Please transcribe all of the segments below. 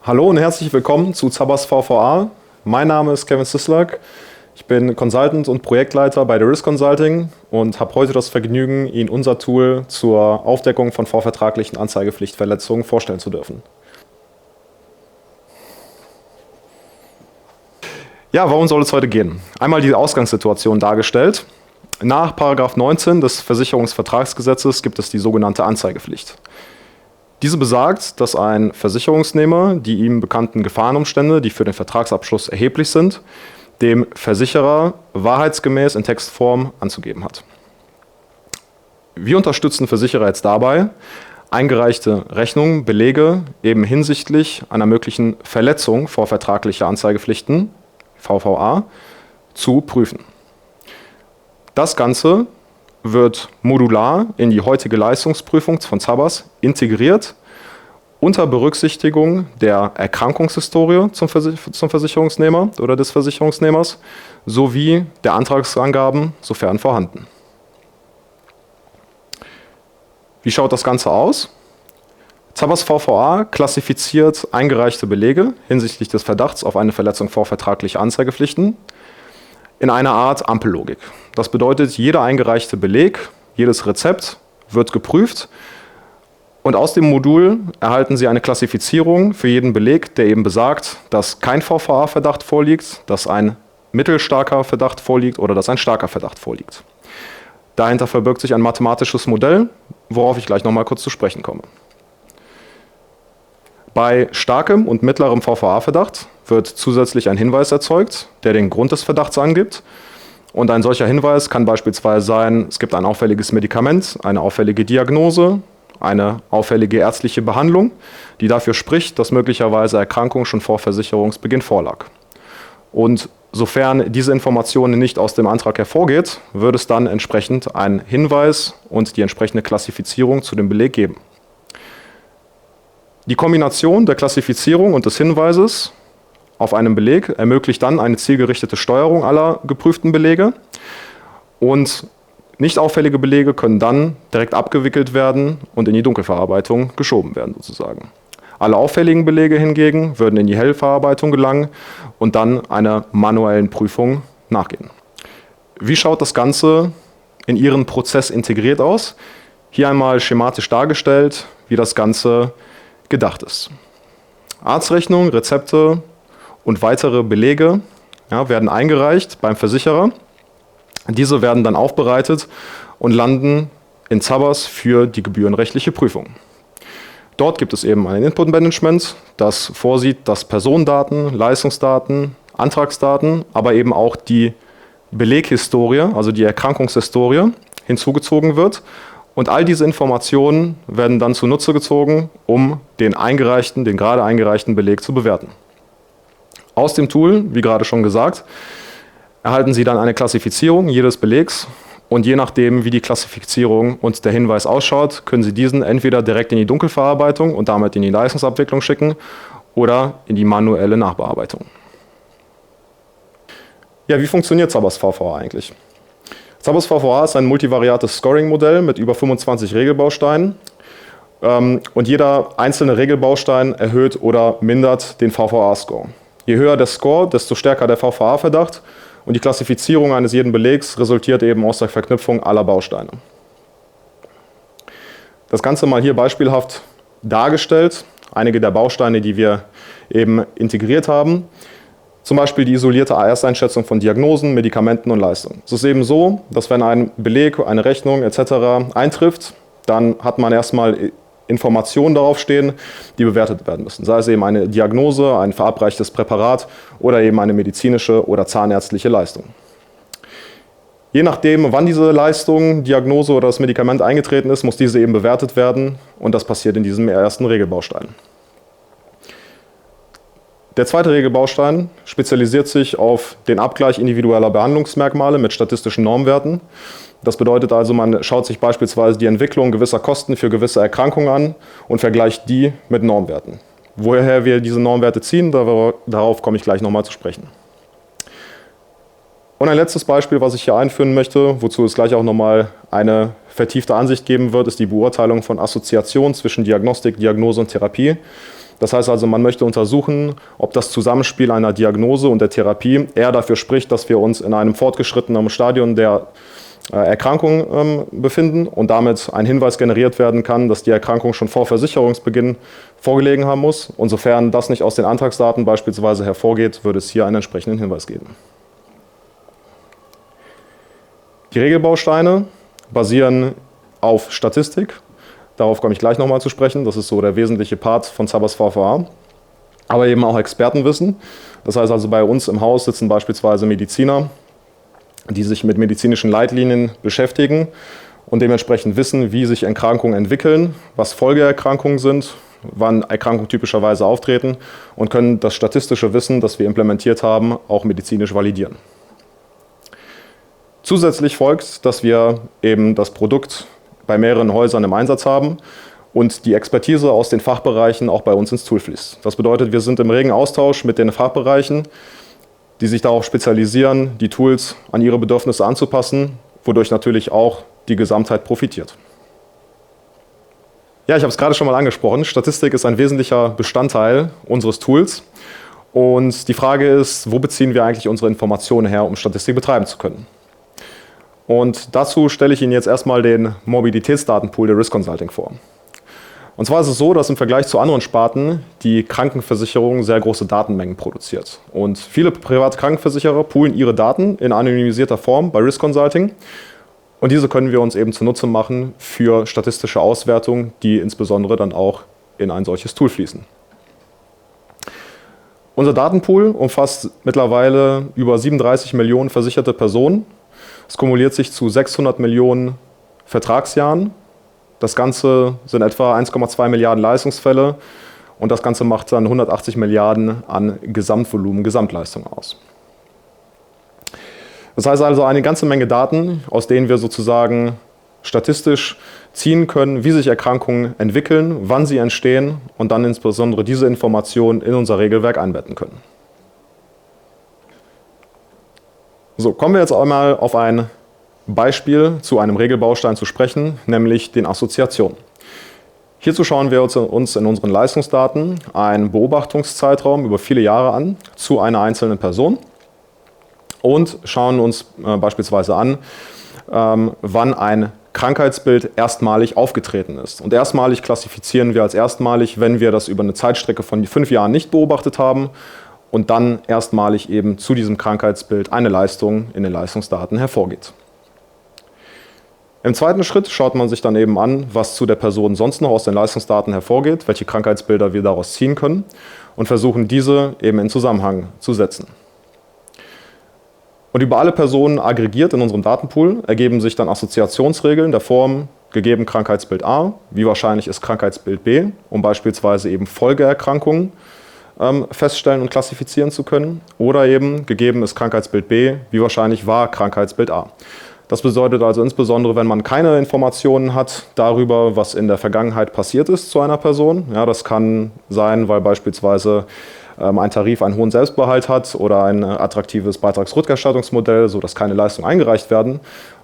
Hallo und herzlich willkommen zu Zabas VVA. Mein Name ist Kevin Sislak. Ich bin Consultant und Projektleiter bei The Risk Consulting und habe heute das Vergnügen, Ihnen unser Tool zur Aufdeckung von vorvertraglichen Anzeigepflichtverletzungen vorstellen zu dürfen. Ja, worum soll es heute gehen? Einmal die Ausgangssituation dargestellt. Nach § 19 des Versicherungsvertragsgesetzes gibt es die sogenannte Anzeigepflicht. Diese besagt, dass ein Versicherungsnehmer die ihm bekannten Gefahrenumstände, die für den Vertragsabschluss erheblich sind, dem Versicherer wahrheitsgemäß in Textform anzugeben hat. Wir unterstützen Versicherer jetzt dabei, eingereichte Rechnungen, Belege eben hinsichtlich einer möglichen Verletzung vorvertraglicher Anzeigepflichten, VVA, zu prüfen. Das Ganze wird modular in die heutige Leistungsprüfung von Zabas integriert, unter Berücksichtigung der Erkrankungshistorie zum Versicherungsnehmer oder des Versicherungsnehmers sowie der Antragsangaben, sofern vorhanden. Wie schaut das Ganze aus? Zabas VVA klassifiziert eingereichte Belege hinsichtlich des Verdachts auf eine Verletzung vorvertraglicher Anzeigepflichten in einer Art Ampellogik. Das bedeutet, jeder eingereichte Beleg, jedes Rezept wird geprüft und aus dem Modul erhalten Sie eine Klassifizierung für jeden Beleg, der eben besagt, dass kein VVA-Verdacht vorliegt, dass ein mittelstarker Verdacht vorliegt oder dass ein starker Verdacht vorliegt. Dahinter verbirgt sich ein mathematisches Modell, worauf ich gleich nochmal kurz zu sprechen komme. Bei starkem und mittlerem VVA-Verdacht wird zusätzlich ein Hinweis erzeugt, der den Grund des Verdachts angibt. Und ein solcher Hinweis kann beispielsweise sein, es gibt ein auffälliges Medikament, eine auffällige Diagnose, eine auffällige ärztliche Behandlung, die dafür spricht, dass möglicherweise Erkrankung schon vor Versicherungsbeginn vorlag. Und sofern diese Information nicht aus dem Antrag hervorgeht, wird es dann entsprechend einen Hinweis und die entsprechende Klassifizierung zu dem Beleg geben. Die Kombination der Klassifizierung und des Hinweises auf einem Beleg ermöglicht dann eine zielgerichtete Steuerung aller geprüften Belege und nicht auffällige Belege können dann direkt abgewickelt werden und in die Dunkelverarbeitung geschoben werden sozusagen. Alle auffälligen Belege hingegen würden in die Hellverarbeitung gelangen und dann einer manuellen Prüfung nachgehen. Wie schaut das Ganze in Ihren Prozess integriert aus? Hier einmal schematisch dargestellt, wie das Ganze gedacht ist. Arztrechnung, Rezepte und weitere Belege werden eingereicht beim Versicherer. Diese werden dann aufbereitet und landen in Zabas für die gebührenrechtliche Prüfung. Dort gibt es eben ein Input-Management, das vorsieht, dass Personendaten, Leistungsdaten, Antragsdaten, aber eben auch die Beleghistorie, also die Erkrankungshistorie, hinzugezogen wird. Und all diese Informationen werden dann zunutze gezogen, um den gerade eingereichten Beleg zu bewerten. Aus dem Tool, wie gerade schon gesagt, erhalten Sie dann eine Klassifizierung jedes Belegs und je nachdem, wie die Klassifizierung und der Hinweis ausschaut, können Sie diesen entweder direkt in die Dunkelverarbeitung und damit in die Leistungsabwicklung schicken oder in die manuelle Nachbearbeitung. Ja, wie funktioniert Zabas VVA eigentlich? Zabas VVA ist ein multivariates Scoring-Modell mit über 25 Regelbausteinen und jeder einzelne Regelbaustein erhöht oder mindert den VVA-Score. Je höher der Score, desto stärker der VVA-Verdacht und die Klassifizierung eines jeden Belegs resultiert eben aus der Verknüpfung aller Bausteine. Das Ganze mal hier beispielhaft dargestellt, einige der Bausteine, die wir eben integriert haben. Zum Beispiel die isolierte Ersteinschätzung von Diagnosen, Medikamenten und Leistungen. Es ist eben so, dass wenn ein Beleg, eine Rechnung etc. eintrifft, dann hat man erstmal Informationen darauf stehen, die bewertet werden müssen. Sei es eben eine Diagnose, ein verabreichtes Präparat oder eben eine medizinische oder zahnärztliche Leistung. Je nachdem, wann diese Leistung, Diagnose oder das Medikament eingetreten ist, muss diese eben bewertet werden und das passiert in diesem ersten Regelbaustein. Der zweite Regelbaustein spezialisiert sich auf den Abgleich individueller Behandlungsmerkmale mit statistischen Normwerten. Das bedeutet also, man schaut sich beispielsweise die Entwicklung gewisser Kosten für gewisse Erkrankungen an und vergleicht die mit Normwerten. Woher wir diese Normwerte ziehen, darauf komme ich gleich nochmal zu sprechen. Und ein letztes Beispiel, was ich hier einführen möchte, wozu es gleich auch nochmal eine vertiefte Ansicht geben wird, ist die Beurteilung von Assoziationen zwischen Diagnostik, Diagnose und Therapie. Das heißt also, man möchte untersuchen, ob das Zusammenspiel einer Diagnose und der Therapie eher dafür spricht, dass wir uns in einem fortgeschrittenen Stadium der Erkrankung befinden und damit ein Hinweis generiert werden kann, dass die Erkrankung schon vor Versicherungsbeginn vorgelegen haben muss. Und sofern das nicht aus den Antragsdaten beispielsweise hervorgeht, würde es hier einen entsprechenden Hinweis geben. Die Regelbausteine basieren auf Statistik. Darauf komme ich gleich nochmal zu sprechen. Das ist so der wesentliche Part von Zabbers VVA. Aber eben auch Expertenwissen. Das heißt also, bei uns im Haus sitzen beispielsweise Mediziner, die sich mit medizinischen Leitlinien beschäftigen und dementsprechend wissen, wie sich Erkrankungen entwickeln, was Folgeerkrankungen sind, wann Erkrankungen typischerweise auftreten und können das statistische Wissen, das wir implementiert haben, auch medizinisch validieren. Zusätzlich folgt, dass wir eben das Produkt bei mehreren Häusern im Einsatz haben und die Expertise aus den Fachbereichen auch bei uns ins Tool fließt. Das bedeutet, wir sind im regen Austausch mit den Fachbereichen, die sich darauf spezialisieren, die Tools an ihre Bedürfnisse anzupassen, wodurch natürlich auch die Gesamtheit profitiert. Ja, ich habe es gerade schon mal angesprochen, Statistik ist ein wesentlicher Bestandteil unseres Tools. Und die Frage ist, wo beziehen wir eigentlich unsere Informationen her, um Statistik betreiben zu können? Und dazu stelle ich Ihnen jetzt erstmal den Morbiditätsdatenpool der Risk Consulting vor. Und zwar ist es so, dass im Vergleich zu anderen Sparten die Krankenversicherung sehr große Datenmengen produziert. Und viele private Krankenversicherer poolen ihre Daten in anonymisierter Form bei Risk Consulting. Und diese können wir uns eben zunutze machen für statistische Auswertungen, die insbesondere dann auch in ein solches Tool fließen. Unser Datenpool umfasst mittlerweile über 37 Millionen versicherte Personen. Es kumuliert sich zu 600 Millionen Vertragsjahren. Das Ganze sind etwa 1,2 Milliarden Leistungsfälle und das Ganze macht dann 180 Milliarden an Gesamtvolumen, Gesamtleistung aus. Das heißt also eine ganze Menge Daten, aus denen wir sozusagen statistisch ziehen können, wie sich Erkrankungen entwickeln, wann sie entstehen und dann insbesondere diese Informationen in unser Regelwerk einbetten können. So, kommen wir jetzt einmal auf ein Beispiel zu einem Regelbaustein zu sprechen, nämlich den Assoziationen. Hierzu schauen wir uns in unseren Leistungsdaten einen Beobachtungszeitraum über viele Jahre an zu einer einzelnen Person und schauen uns beispielsweise an, wann ein Krankheitsbild erstmalig aufgetreten ist. Und erstmalig klassifizieren wir als erstmalig, wenn wir das über eine Zeitstrecke von 5 Jahren nicht beobachtet haben und dann erstmalig eben zu diesem Krankheitsbild eine Leistung in den Leistungsdaten hervorgeht. Im zweiten Schritt schaut man sich dann eben an, was zu der Person sonst noch aus den Leistungsdaten hervorgeht, welche Krankheitsbilder wir daraus ziehen können und versuchen diese eben in Zusammenhang zu setzen. Und über alle Personen aggregiert in unserem Datenpool ergeben sich dann Assoziationsregeln der Form, gegeben Krankheitsbild A, wie wahrscheinlich ist Krankheitsbild B, um beispielsweise eben Folgeerkrankungen feststellen und klassifizieren zu können, oder eben gegeben ist Krankheitsbild B, wie wahrscheinlich war Krankheitsbild A. Das bedeutet also insbesondere, wenn man keine Informationen hat darüber, was in der Vergangenheit passiert ist zu einer Person. Ja, das kann sein, weil beispielsweise ein Tarif einen hohen Selbstbehalt hat oder ein attraktives Beitragsrückerstattungsmodell, sodass keine Leistungen eingereicht werden.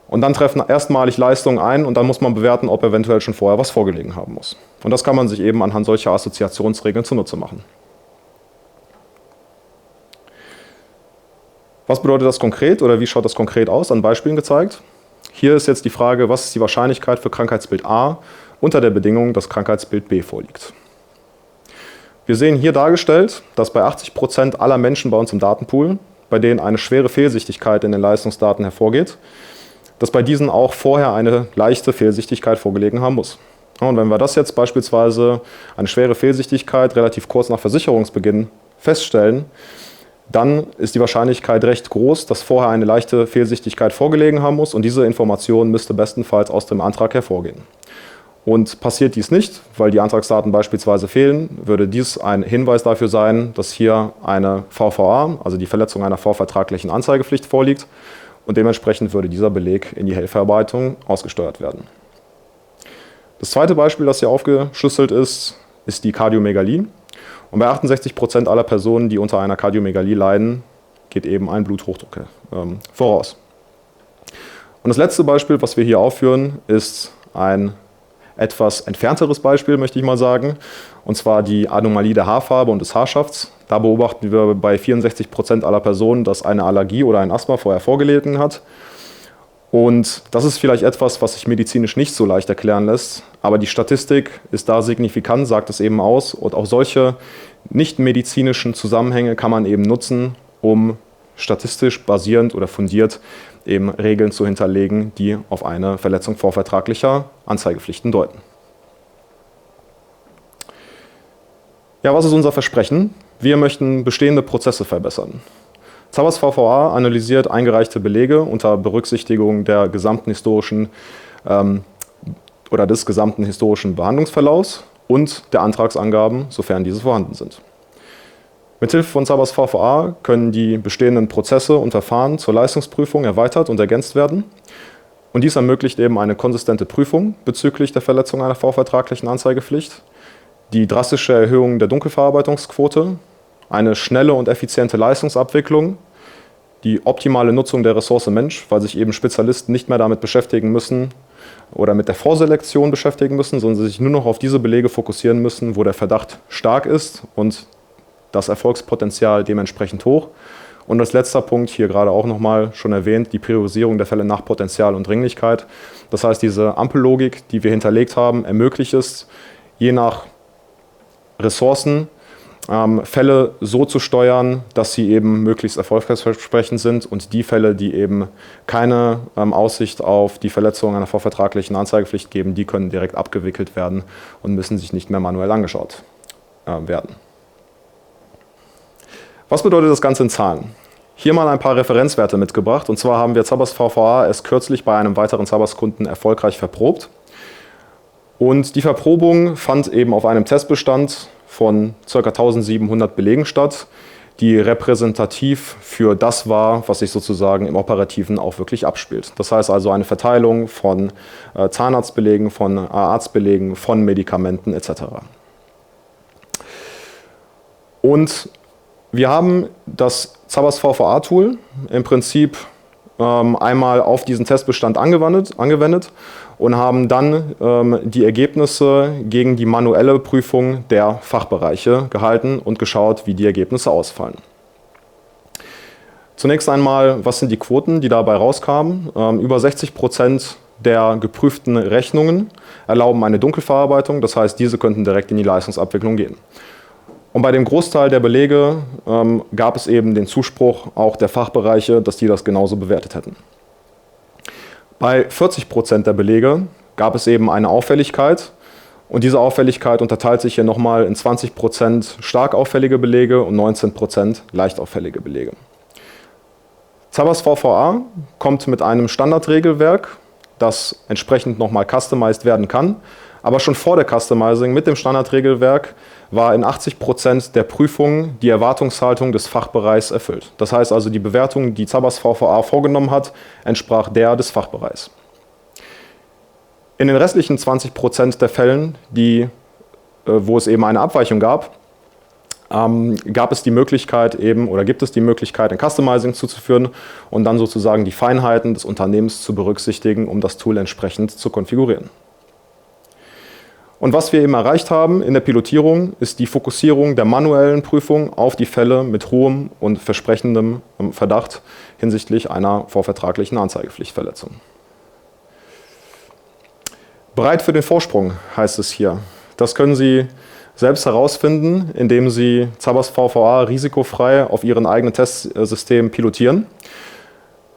Und dann treffen erstmalig Leistungen ein und dann muss man bewerten, ob eventuell schon vorher was vorgelegen haben muss. Und das kann man sich eben anhand solcher Assoziationsregeln zunutze machen. Was bedeutet das konkret oder wie schaut das konkret aus? An Beispielen gezeigt. Hier ist jetzt die Frage, was ist die Wahrscheinlichkeit für Krankheitsbild A unter der Bedingung, dass Krankheitsbild B vorliegt. Wir sehen hier dargestellt, dass bei 80% aller Menschen bei uns im Datenpool, bei denen eine schwere Fehlsichtigkeit in den Leistungsdaten hervorgeht, dass bei diesen auch vorher eine leichte Fehlsichtigkeit vorgelegen haben muss. Und wenn wir das jetzt beispielsweise eine schwere Fehlsichtigkeit relativ kurz nach Versicherungsbeginn feststellen, dann ist die Wahrscheinlichkeit recht groß, dass vorher eine leichte Fehlsichtigkeit vorgelegen haben muss und diese Information müsste bestenfalls aus dem Antrag hervorgehen. Und passiert dies nicht, weil die Antragsdaten beispielsweise fehlen, würde dies ein Hinweis dafür sein, dass hier eine VVA, also die Verletzung einer vorvertraglichen Anzeigepflicht vorliegt und dementsprechend würde dieser Beleg in die Helferarbeitung ausgesteuert werden. Das zweite Beispiel, das hier aufgeschlüsselt ist, ist die Kardiomegalie. Und bei 68% aller Personen, die unter einer Kardiomegalie leiden, geht eben ein Bluthochdruck voraus. Und das letzte Beispiel, was wir hier aufführen, ist ein etwas entfernteres Beispiel, möchte ich mal sagen, und zwar die Anomalie der Haarfarbe und des Haarschafts. Da beobachten wir bei 64% aller Personen, dass eine Allergie oder ein Asthma vorher vorgelegen hat. Und das ist vielleicht etwas, was sich medizinisch nicht so leicht erklären lässt, aber die Statistik ist da signifikant, sagt es eben aus. Und auch solche nicht medizinischen Zusammenhänge kann man eben nutzen, um statistisch basierend oder fundiert eben Regeln zu hinterlegen, die auf eine Verletzung vorvertraglicher Anzeigepflichten deuten. Ja, was ist unser Versprechen? Wir möchten bestehende Prozesse verbessern. Zabas VVA analysiert eingereichte Belege unter Berücksichtigung der gesamten historischen des gesamten historischen Behandlungsverlaufs und der Antragsangaben, sofern diese vorhanden sind. Mithilfe von Zabas VVA können die bestehenden Prozesse und Verfahren zur Leistungsprüfung erweitert und ergänzt werden. Und dies ermöglicht eben eine konsistente Prüfung bezüglich der Verletzung einer vorvertraglichen Anzeigepflicht, die drastische Erhöhung der Dunkelverarbeitungsquote, eine schnelle und effiziente Leistungsabwicklung, die optimale Nutzung der Ressource Mensch, weil sich eben Spezialisten nicht mehr damit beschäftigen müssen oder mit der Vorselektion beschäftigen müssen, sondern sich nur noch auf diese Belege fokussieren müssen, wo der Verdacht stark ist und das Erfolgspotenzial dementsprechend hoch. Und als letzter Punkt, hier gerade auch nochmal schon erwähnt, die Priorisierung der Fälle nach Potenzial und Dringlichkeit. Das heißt, diese Ampellogik, die wir hinterlegt haben, ermöglicht es, je nach Ressourcen Fälle so zu steuern, dass sie eben möglichst erfolgsversprechend sind und die Fälle, die eben keine Aussicht auf die Verletzung einer vorvertraglichen Anzeigepflicht geben, die können direkt abgewickelt werden und müssen sich nicht mehr manuell angeschaut werden. Was bedeutet das Ganze in Zahlen? Hier mal ein paar Referenzwerte mitgebracht, und zwar haben wir Zabas VVA erst kürzlich bei einem weiteren Zabas-Kunden erfolgreich verprobt. Und die Verprobung fand eben auf einem Testbestand von ca. 1700 Belegen statt, die repräsentativ für das war, was sich sozusagen im Operativen auch wirklich abspielt. Das heißt also eine Verteilung von Zahnarztbelegen, von Arztbelegen, von Medikamenten etc. Und wir haben das Zabas VVA-Tool im Prinzip einmal auf diesen Testbestand angewendet und haben dann die Ergebnisse gegen die manuelle Prüfung der Fachbereiche gehalten und geschaut, wie die Ergebnisse ausfallen. Zunächst einmal, was sind die Quoten, die dabei rauskamen? Über 60% der geprüften Rechnungen erlauben eine Dunkelverarbeitung, das heißt, diese könnten direkt in die Leistungsabwicklung gehen. Und bei dem Großteil der Belege gab es eben den Zuspruch auch der Fachbereiche, dass die das genauso bewertet hätten. Bei 40% der Belege gab es eben eine Auffälligkeit und diese Auffälligkeit unterteilt sich hier nochmal in 20% stark auffällige Belege und 19% leicht auffällige Belege. Zabas VVA kommt mit einem Standardregelwerk, das entsprechend nochmal customized werden kann, aber schon vor der Customizing mit dem Standardregelwerk war in 80% der Prüfungen die Erwartungshaltung des Fachbereichs erfüllt. Das heißt also, die Bewertung, die Zabas VVA vorgenommen hat, entsprach der des Fachbereichs. In den restlichen 20% der Fällen, wo es eben eine Abweichung gab, gibt es die Möglichkeit, ein Customizing zuzuführen und dann sozusagen die Feinheiten des Unternehmens zu berücksichtigen, um das Tool entsprechend zu konfigurieren. Und was wir eben erreicht haben in der Pilotierung, ist die Fokussierung der manuellen Prüfung auf die Fälle mit hohem und versprechendem Verdacht hinsichtlich einer vorvertraglichen Anzeigepflichtverletzung. Bereit für den Vorsprung heißt es hier. Das können Sie selbst herausfinden, indem Sie Zabas VVA risikofrei auf Ihren eigenen Testsystem pilotieren.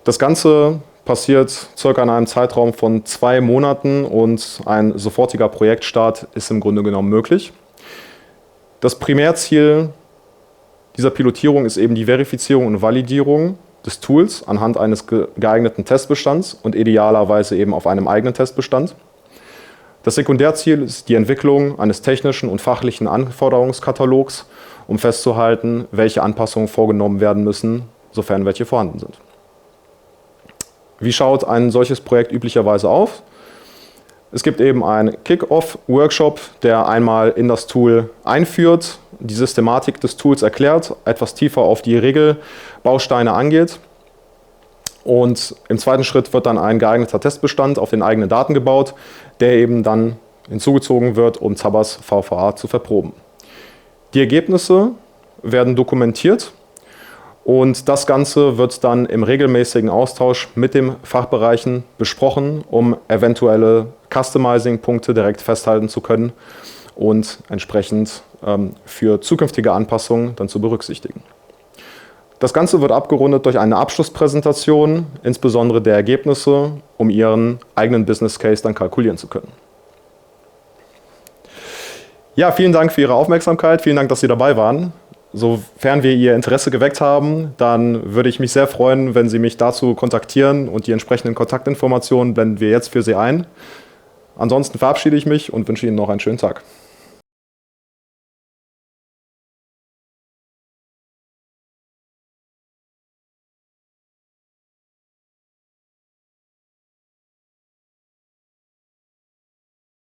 Das Ganze passiert circa in einem Zeitraum von 2 Monaten und ein sofortiger Projektstart ist im Grunde genommen möglich. Das Primärziel dieser Pilotierung ist eben die Verifizierung und Validierung des Tools anhand eines geeigneten Testbestands und idealerweise eben auf einem eigenen Testbestand. Das Sekundärziel ist die Entwicklung eines technischen und fachlichen Anforderungskatalogs, um festzuhalten, welche Anpassungen vorgenommen werden müssen, sofern welche vorhanden sind. Wie schaut ein solches Projekt üblicherweise auf? Es gibt eben einen Kick-Off-Workshop, der einmal in das Tool einführt, die Systematik des Tools erklärt, etwas tiefer auf die Regelbausteine angeht. Und im zweiten Schritt wird dann ein geeigneter Testbestand auf den eigenen Daten gebaut, der eben dann hinzugezogen wird, um Zabbers VVA zu verproben. Die Ergebnisse werden dokumentiert und das Ganze wird dann im regelmäßigen Austausch mit den Fachbereichen besprochen, um eventuelle Customizing-Punkte direkt festhalten zu können und entsprechend für zukünftige Anpassungen dann zu berücksichtigen. Das Ganze wird abgerundet durch eine Abschlusspräsentation, insbesondere der Ergebnisse, um Ihren eigenen Business Case dann kalkulieren zu können. Ja, vielen Dank für Ihre Aufmerksamkeit, vielen Dank, dass Sie dabei waren. Sofern wir Ihr Interesse geweckt haben, dann würde ich mich sehr freuen, wenn Sie mich dazu kontaktieren und die entsprechenden Kontaktinformationen blenden wir jetzt für Sie ein. Ansonsten verabschiede ich mich und wünsche Ihnen noch einen schönen Tag.